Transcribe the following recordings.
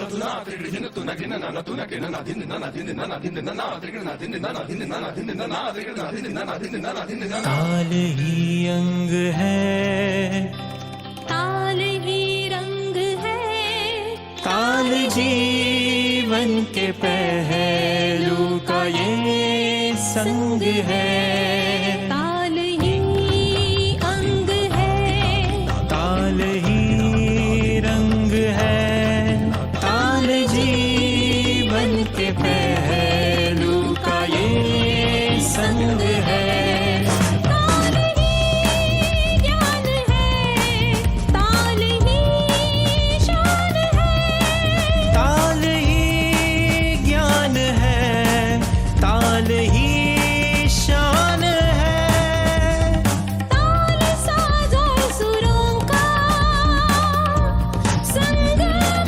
ताल ही अंग है, ताल ही रंग है, ताल जीवन के पहलू का ये संग है। ताल ही अंग है, ताल ही रंग है, ताल जीवन के पहलू का ये संग है। ताल ही ज्ञान है, ताल ही शान है, ताल ही ज्ञान है, ताल ही शान है। ताल साज और सुरों का संगम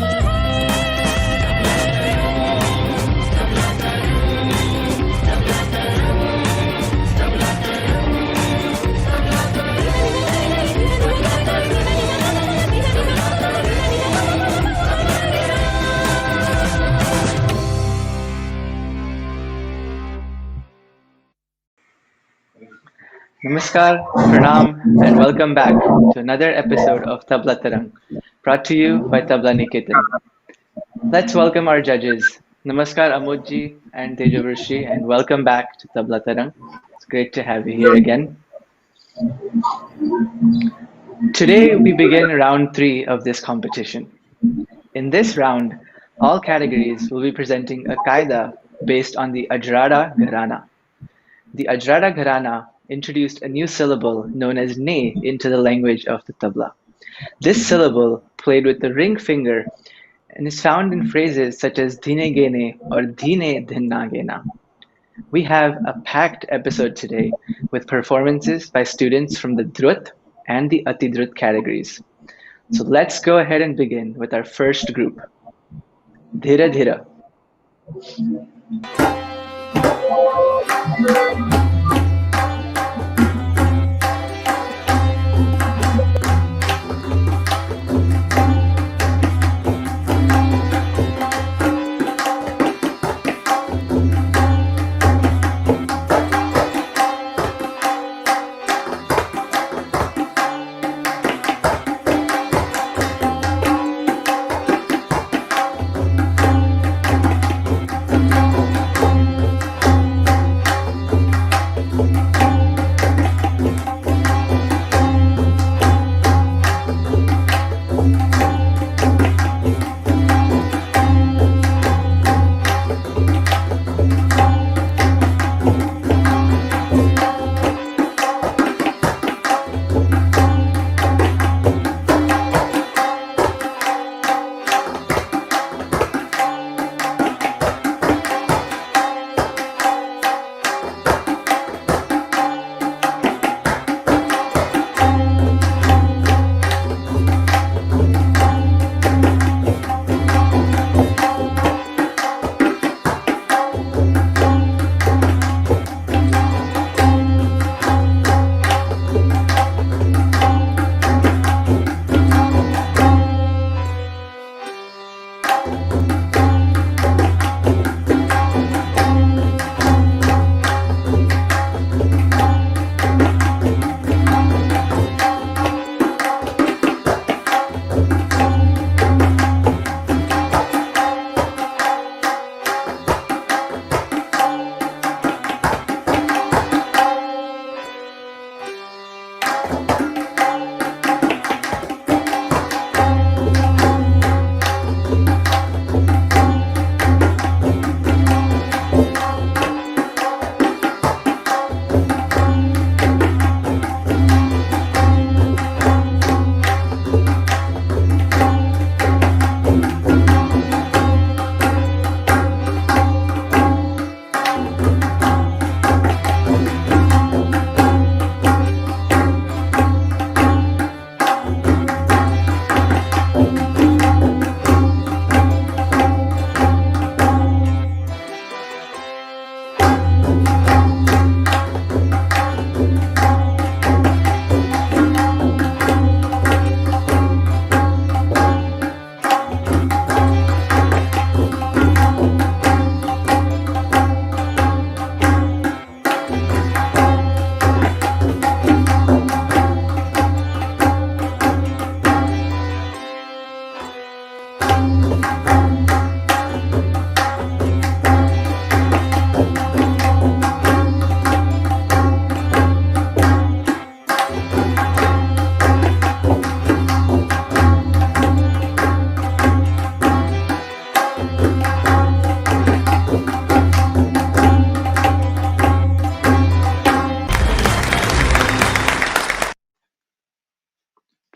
Namaskar, Pranam, and welcome back to another episode of Tabla Tarang, brought to you by Tabla Niketan. Let's welcome our judges. Namaskar Amodji and Tejavarshi, and welcome back to Tabla Tarang. It's great to have you here again. Today we begin round 3 of this competition. In this round, all categories will be presenting a qaida based on the Ajrada Gharana. The Ajrada Gharana introduced a new syllable known as ne into the language of the tabla. This syllable, played with the ring finger, and is found in phrases such as dhine gene or dhine dhinna gena. We have a packed episode today with performances by students from the Drut and the Atidrut categories. So let's go ahead and begin with our first group. Dhira Dhira.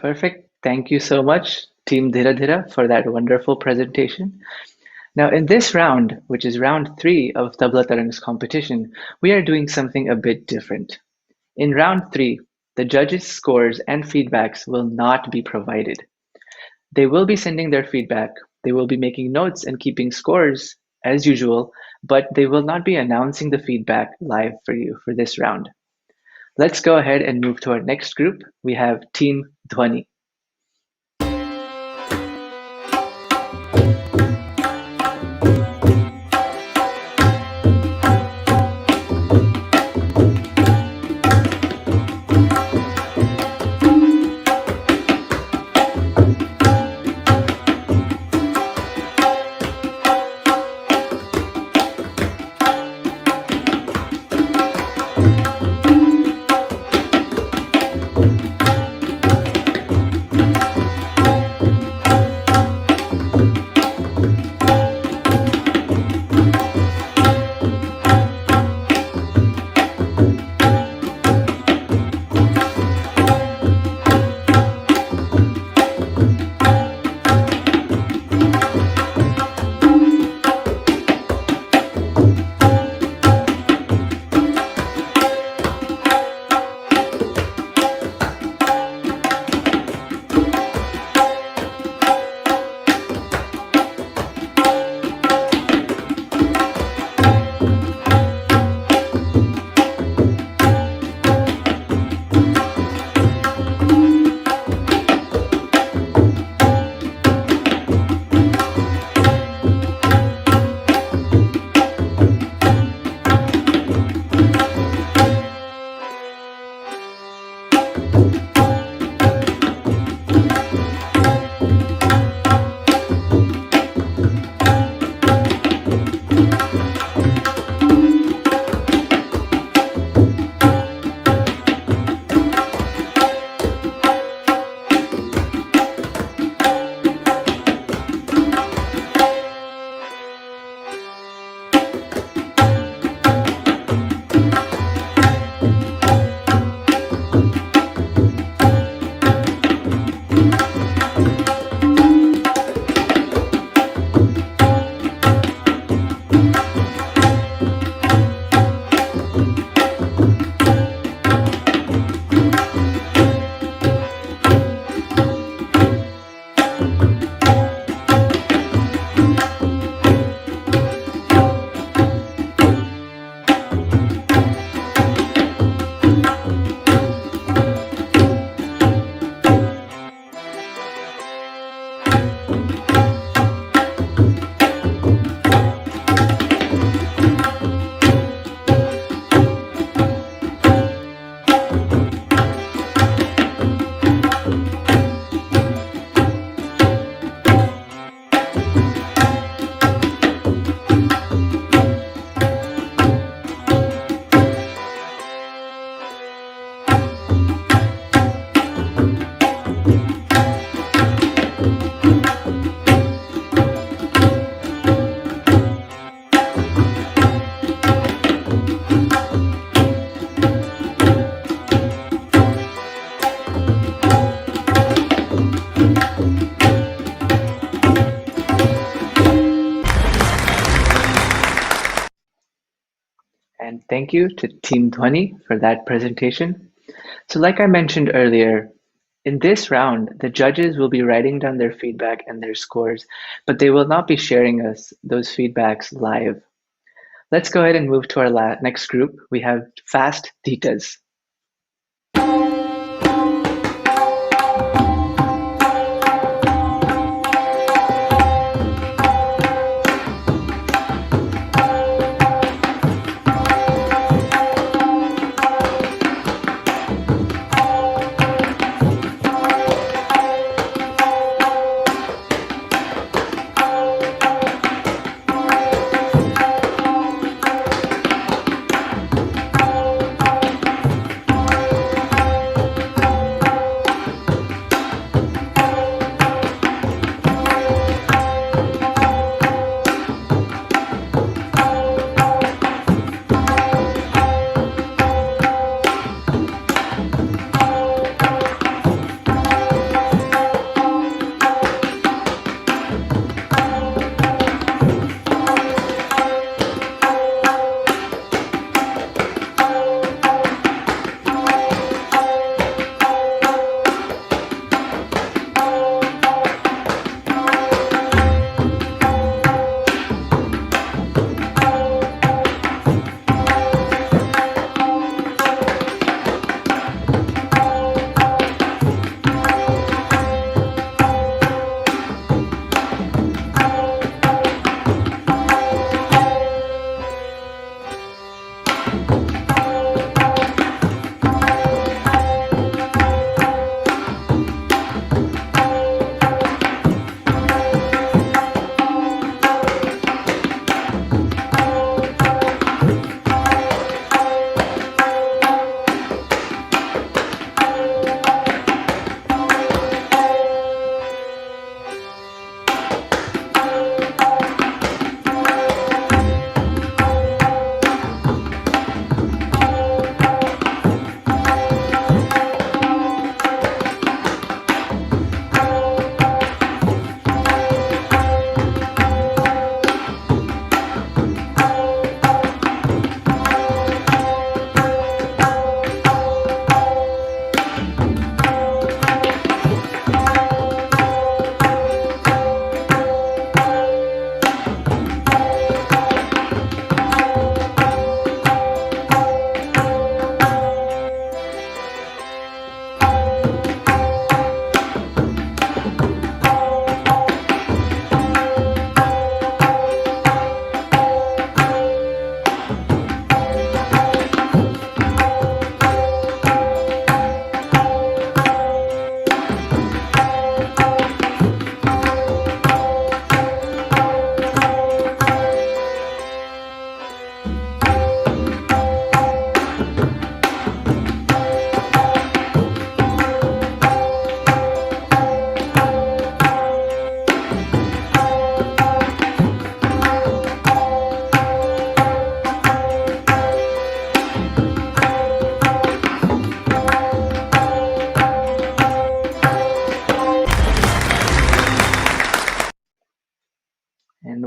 Perfect. Thank you so much, Team Dhira Dhira, for that wonderful presentation. Now, in this round, which is round three of Tabla Tarang's competition, we are doing something a bit different. In round three, the judges' scores and feedbacks will not be provided. They will be sending their feedback, they will be making notes and keeping scores as usual, but they will not be announcing the feedback live for you for this round. Let's go ahead and move to our next group. We have Team Dhwani. And thank you to Team Dhwani for that presentation. So like I mentioned earlier, in this round, the judges will be writing down their feedback and their scores, but they will not be sharing us those feedbacks live. Let's go ahead and move to our next group. We have Fast Titas.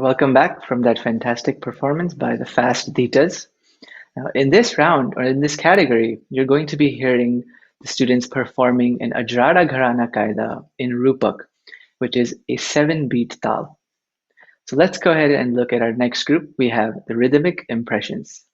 Welcome back from that fantastic performance by the Fast Ditas. Now, in this round, or in this category, you're going to be hearing the students performing an Ajrada Gharana Kaida in Rupak, which is a 7-beat tal. So let's go ahead and look at our next group. We have the rhythmic impressions.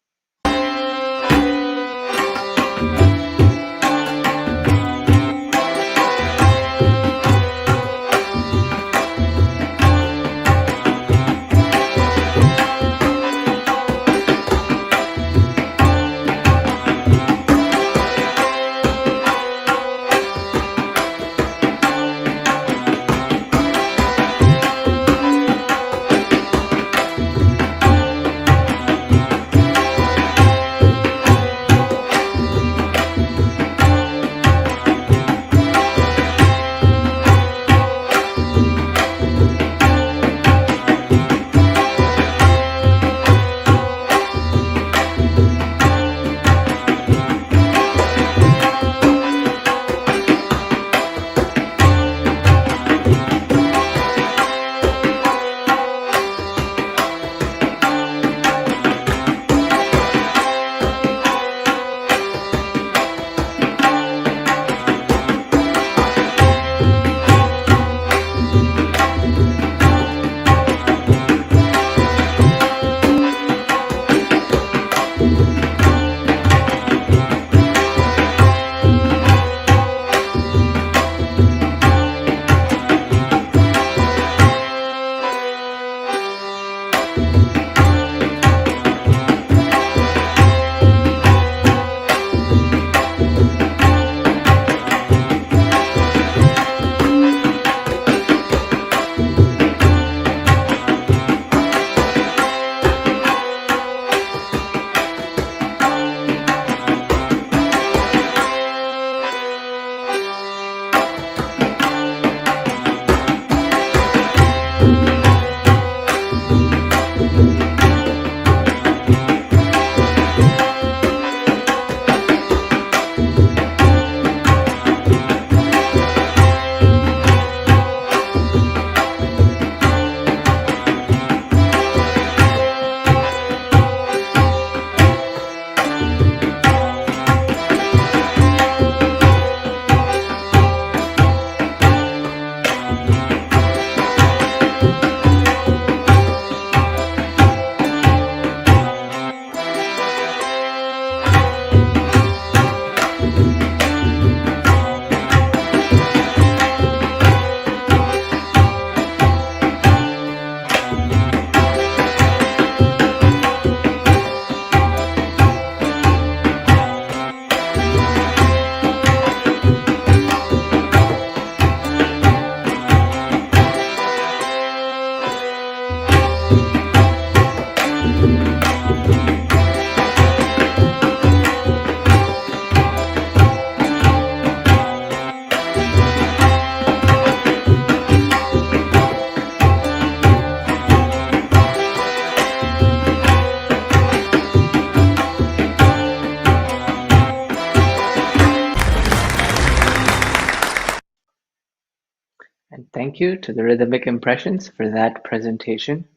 And thank you to the Rhythmic Impressions for that presentation.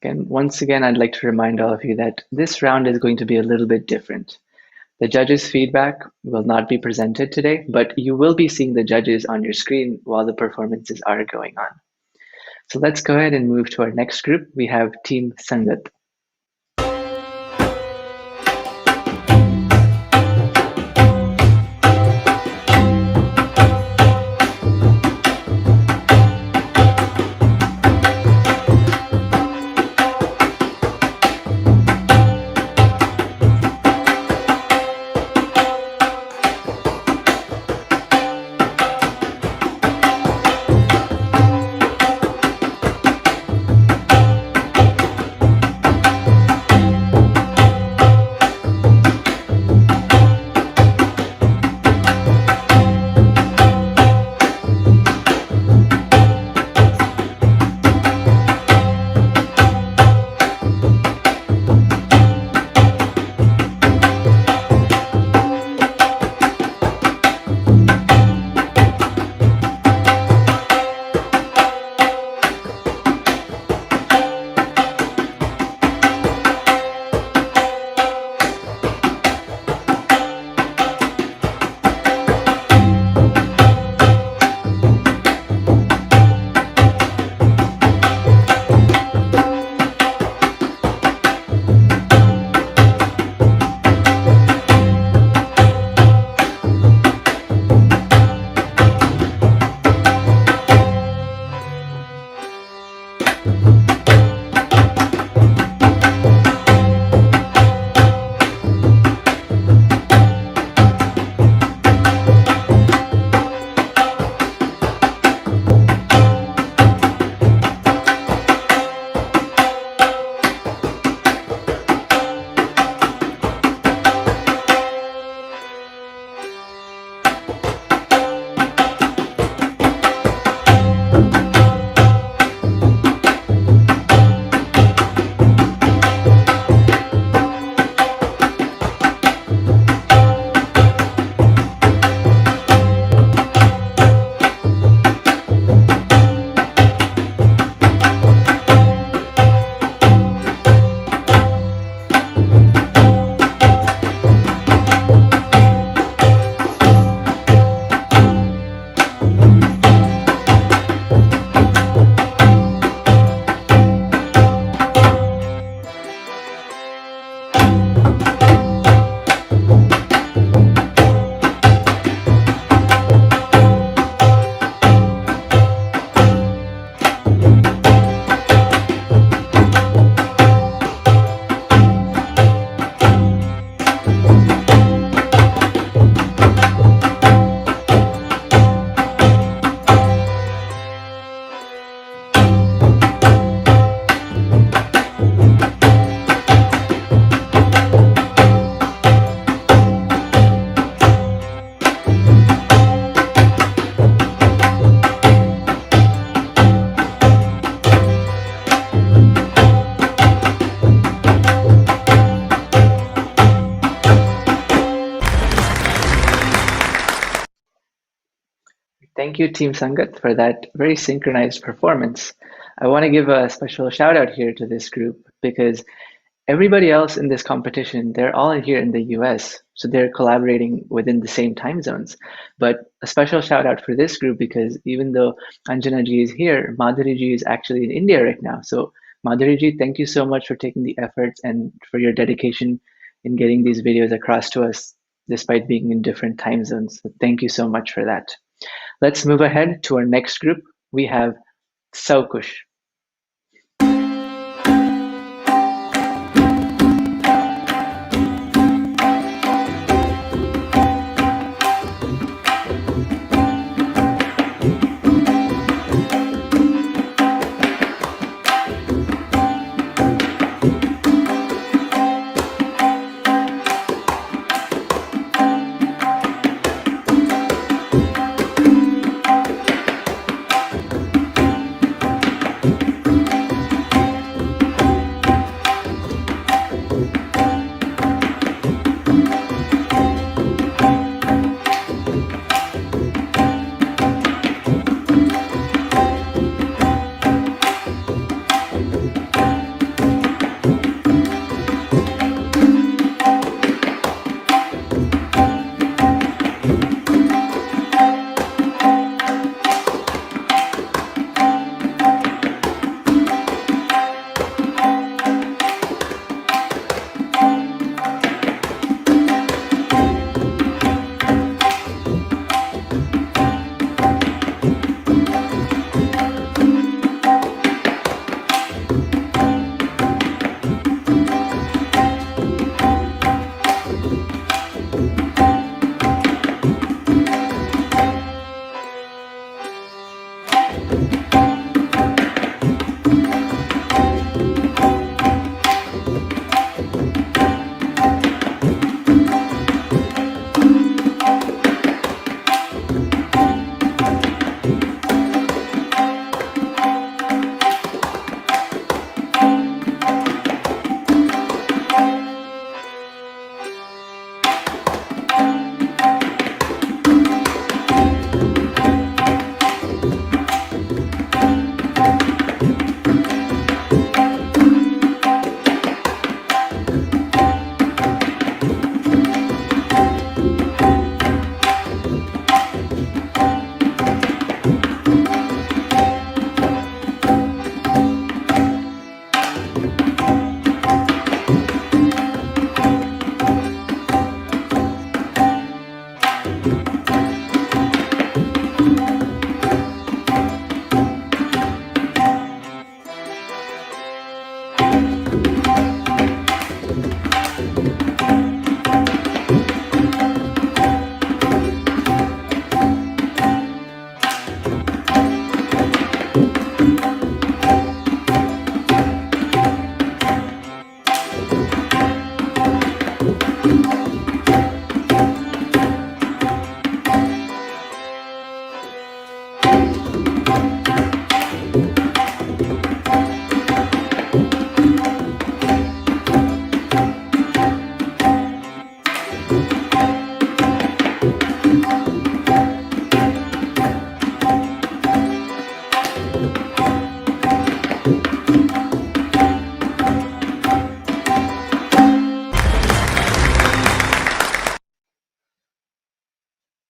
Once again, I'd like to remind all of you that this round is going to be a little bit different. The judges' feedback will not be presented today, but you will be seeing the judges on your screen while the performances are going on. So let's go ahead and move to our next group. We have Team Sangat. Thank you, Team Sangat, for that very synchronized performance. I want to give a special shout out here to this group because everybody else in this competition, they're all here in the US, so they're collaborating within the same time zones. But a special shout out for this group because even though Anjana ji is here, Madhuri ji is actually in India right now. So Madhuri ji, thank you so much for taking the efforts and for your dedication in getting these videos across to us despite being in different time zones. So thank you so much for that. Let's move ahead to our next group. We have Saukush.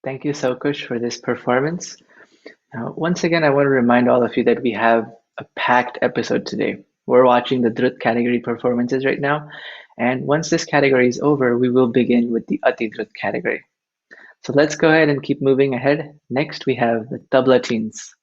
Thank you, Saukush, for this performance. Now, once again, I want to remind all of you that we have a packed episode today. We're watching the Drut category performances right now, and once this category is over, we will begin with the Ati Drut category. So let's go ahead and keep moving ahead. Next, we have the Tabla teens.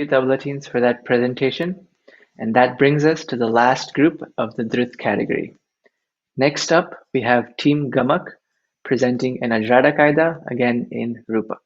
you, Tabla teens, for that presentation. And that brings us to the last group of the Drut category. Next up, we have Team Gamak presenting an Ajrada Qaida, again in Rupak.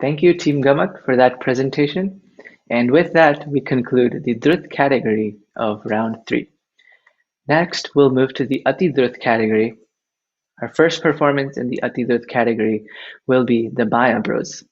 Thank you, Team Gamak, for that presentation. And with that, we conclude the Drut category of round 3. Next, we'll move to the Ati Drut category. Our first performance in the Ati Drut category will be the Maya Bros.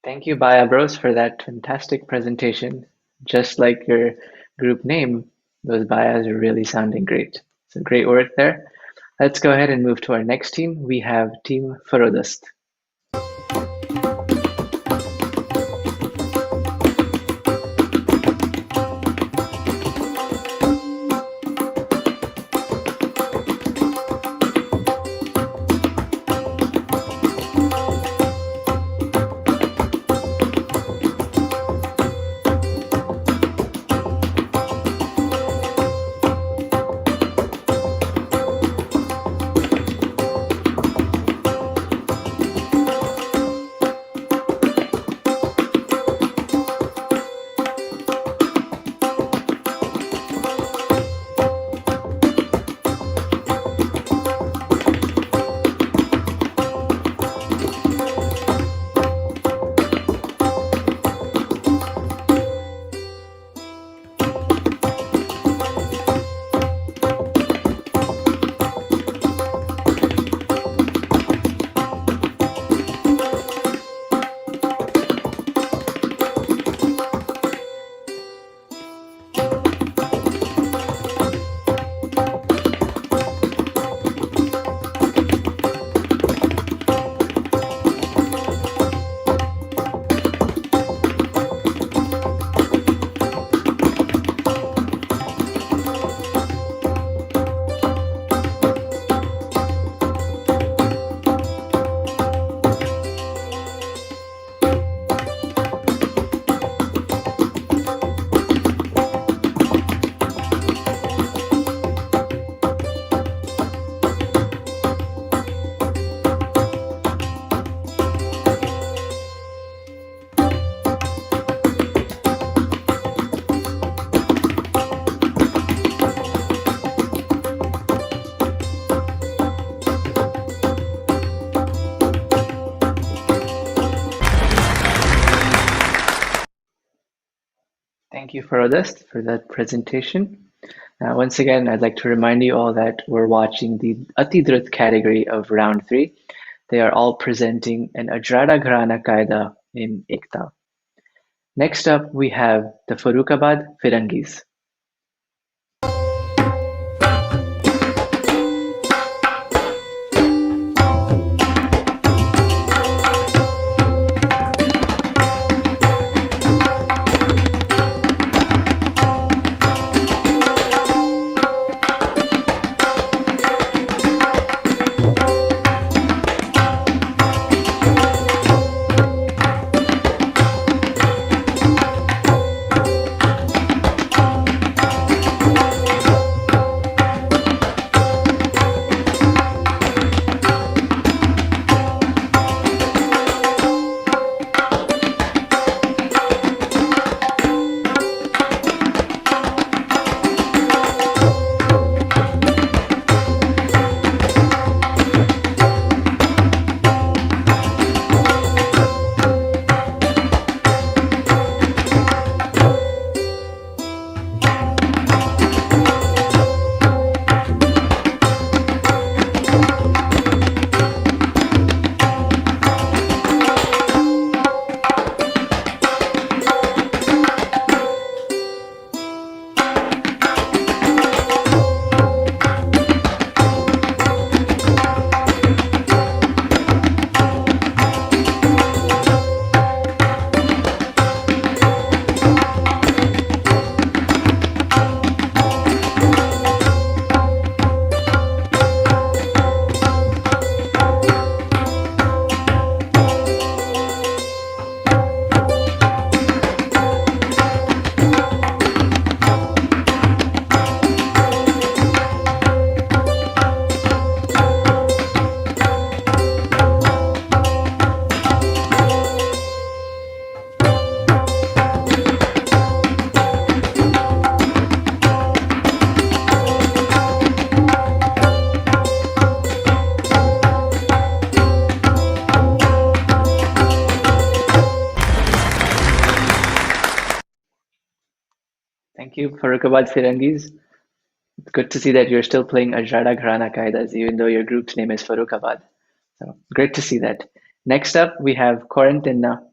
Thank you, Baya Bros, for that fantastic presentation. Just like your group name, those Bayas are really sounding great. So great work there. Let's go ahead and move to our next team. We have Team Farodast. Thank you, Farodast, for that presentation. Once again, I'd like to remind you all that we're watching the Atidrat category of round three. They are all presenting an Ajrada Gharana Qaida in Ekta. Next up, we have the Farrukhabad Firangis. Thank you, Farrukhabad Firangis. It's good to see that you're still playing Ajrada Gharana Qaidas, even though your group's name is Farrukhabad. So great to see that. Next up, we have Corentina.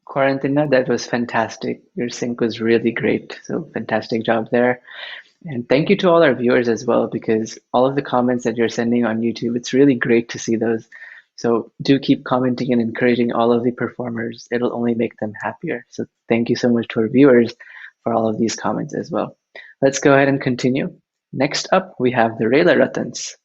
Quarantina, that was fantastic. Your sync was really great. So fantastic job there. And thank you to all our viewers as well, because all of the comments that you're sending on YouTube, it's really great to see those. So do keep commenting and encouraging all of the performers. It'll only make them happier. So thank you so much to our viewers for all of these comments as well. Let's go ahead and continue. Next up, we have the Rela Ratans.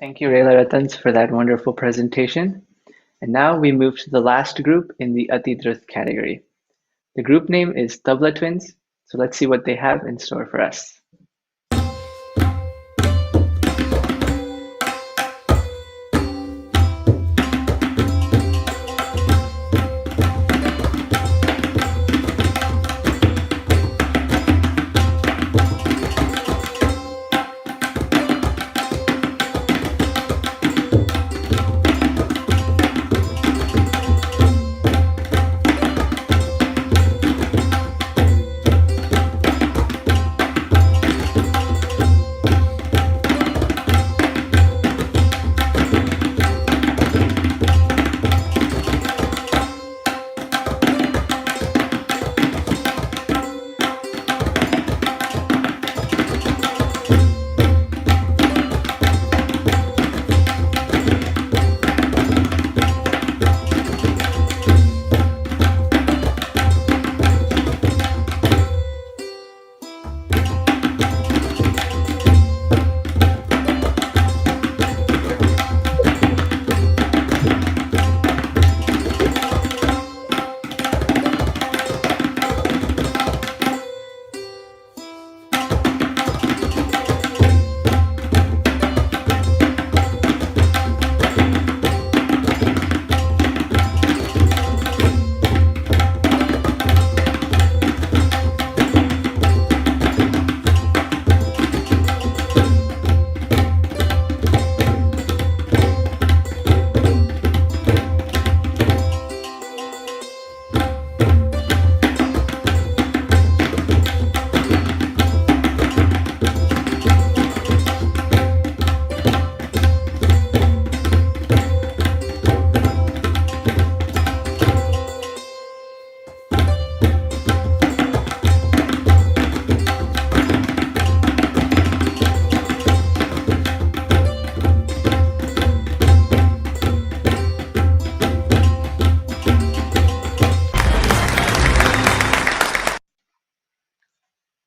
Thank you, Rela Ratans, for that wonderful presentation. And now we move to the last group in the Atidruth category. The group name is Tabla Twins, so let's see what they have in store for us.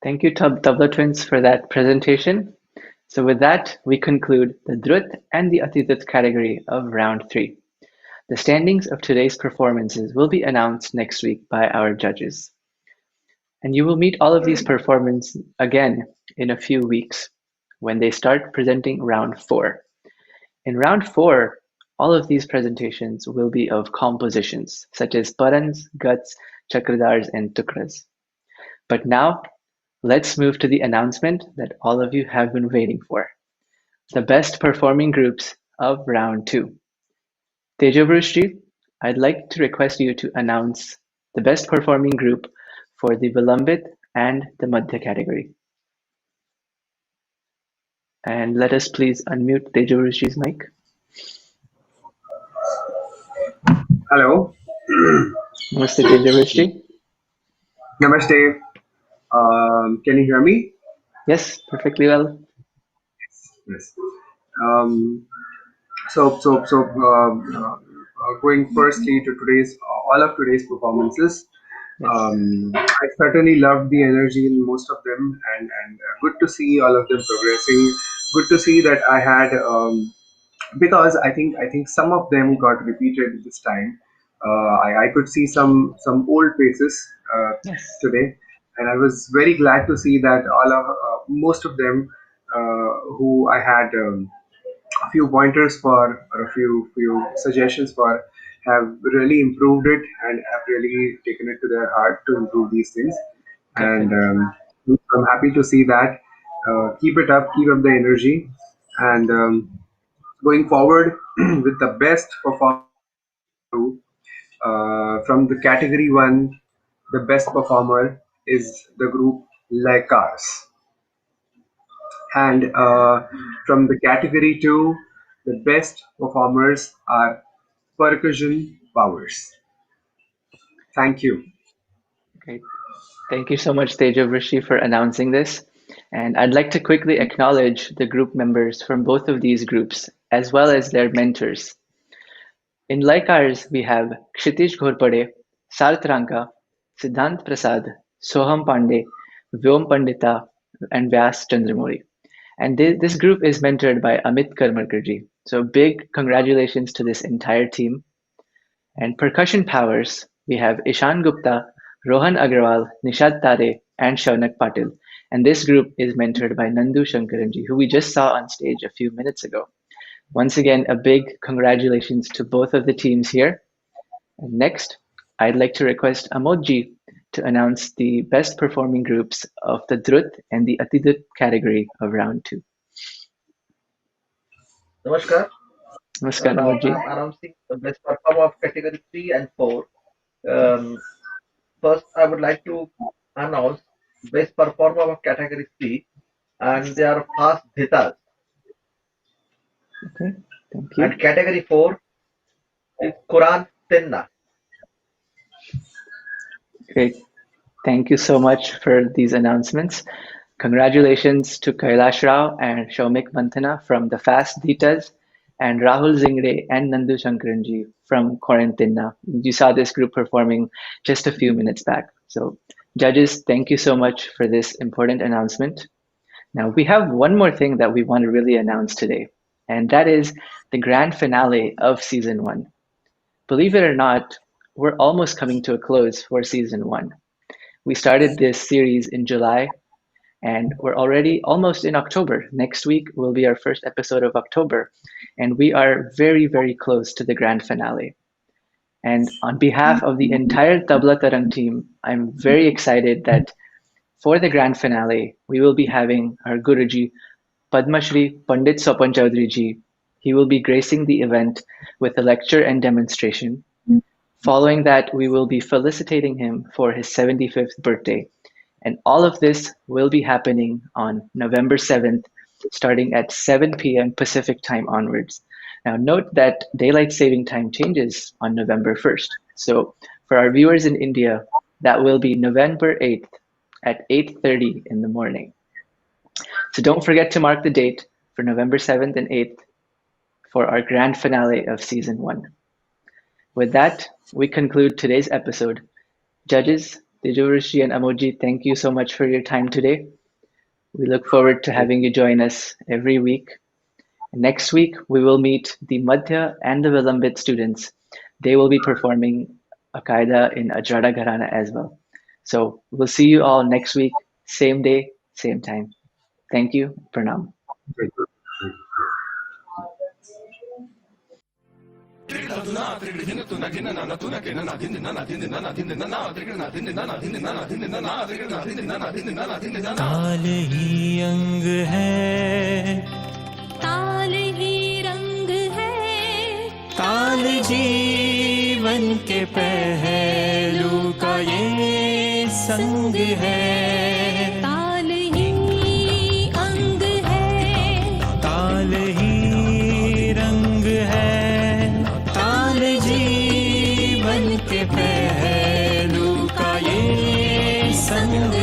Thank you, Tabla Twins, for that presentation. So with that, we conclude the Drut and the Atidut category of round 3. The standings of today's performances will be announced next week by our judges. And you will meet all of these performances again in a few weeks when they start presenting round 4. In round 4, all of these presentations will be of compositions such as parans, guts, chakradars, and tukras. But now, let's move to the announcement that all of you have been waiting for. The best performing groups of round 2. Tejavrushri, I'd like to request you to announce the best performing group for the Vilambit and the Madhya category. And let us please unmute Tejavrushri's mic. Hello. Namaste Tejavrushri. Namaste. Can you hear me? Yes, perfectly well. Yes. Um, going firstly to today's all of today's performances. Yes, I certainly loved the energy in most of them, and good to see all of them progressing. Good to see that I had because I think some of them got repeated this time. I could see some old faces yes, today, and I was very glad to see that all of most of them who I had a few pointers for or a few suggestions for have really improved it and have really taken it to their heart to improve these things. And definitely. I'm happy to see that. Keep it up, keep up the energy, and going forward with the best performer from the category 1, the best performer is the group Laikars. And from the category 2, the best performers are Percussion Powers. Thank you. Great. Thank you so much, Tejavrushri, for announcing this. And I'd like to quickly acknowledge the group members from both of these groups, as well as their mentors. In like ours, we have Kshitish Ghorpade, Sarth Ranka, Siddhant Prasad, Soham Pandey, Vyom Pandita, and Vyas Chandramuri. And this group is mentored by Amit Karmarkarji. So big congratulations to this entire team. And percussion powers, we have Ishan Gupta, Rohan Agrawal, Nishad Tare, and Shaunak Patil. And this group is mentored by Nandu Shankaranji, who we just saw on stage a few minutes ago. Once again, a big congratulations to both of the teams here. And next, I'd like to request Amodji to announce the best performing groups of the Drut and the Atidut category of round 2. Namaskar. Namaskar, Now Amodji. I'm announcing the best performer of category 3 and 4. Um, First, I would like to announce best performer of category 3, and they are fast dhitas. Okay, thank And you. category 4 is Quran Tenna. Great. Thank you so much for these announcements. Congratulations to Kailash Rao and Shaumik Mantana from the Fast Ditas and Rahul Zingre and Nandu Shankaranji from Quarantina. You saw this group performing just a few minutes back. So judges, thank you so much for this important announcement. Now we have one more thing that we want to really announce today, and that is the grand finale of season 1. Believe it or not, we're almost coming to a close for season 1. We started this series in July and we're already almost in October. Next week will be our first episode of October, and we are very, very close to the grand finale. And on behalf of the entire Tabla Tarang team, I'm very excited that for the grand finale, we will be having our Guruji, Padma Shri Pandit Sopan Chaudhary ji. He will be gracing the event with a lecture and demonstration. Following that, we will be felicitating him for his 75th birthday. And all of this will be happening on November 7th, starting at 7 p.m. Pacific time onwards. Now, note that daylight saving time changes on November 1st. So, for our viewers in India, that will be November 8th at 8:30 in the morning. So, don't forget to mark the date for November 7th and 8th for our grand finale of season 1. With that, we conclude today's episode. Judges, Tejorishi and Amoji, thank you so much for your time today. We look forward to having you join us every week. Next week, we will meet the Madhya and the Vilambit students. They will be performing a Qaida in Ajrada Gharana as well. So we'll see you all next week, same day, same time. Thank you. Pranam. Thank you. ताल ही अंग है, ताल ही रंग है, ताल जीवन के पहलू का ये संग है। ताल ही अंग है, ताल ही रंग है, ताल जीवन के पहलू का ये संग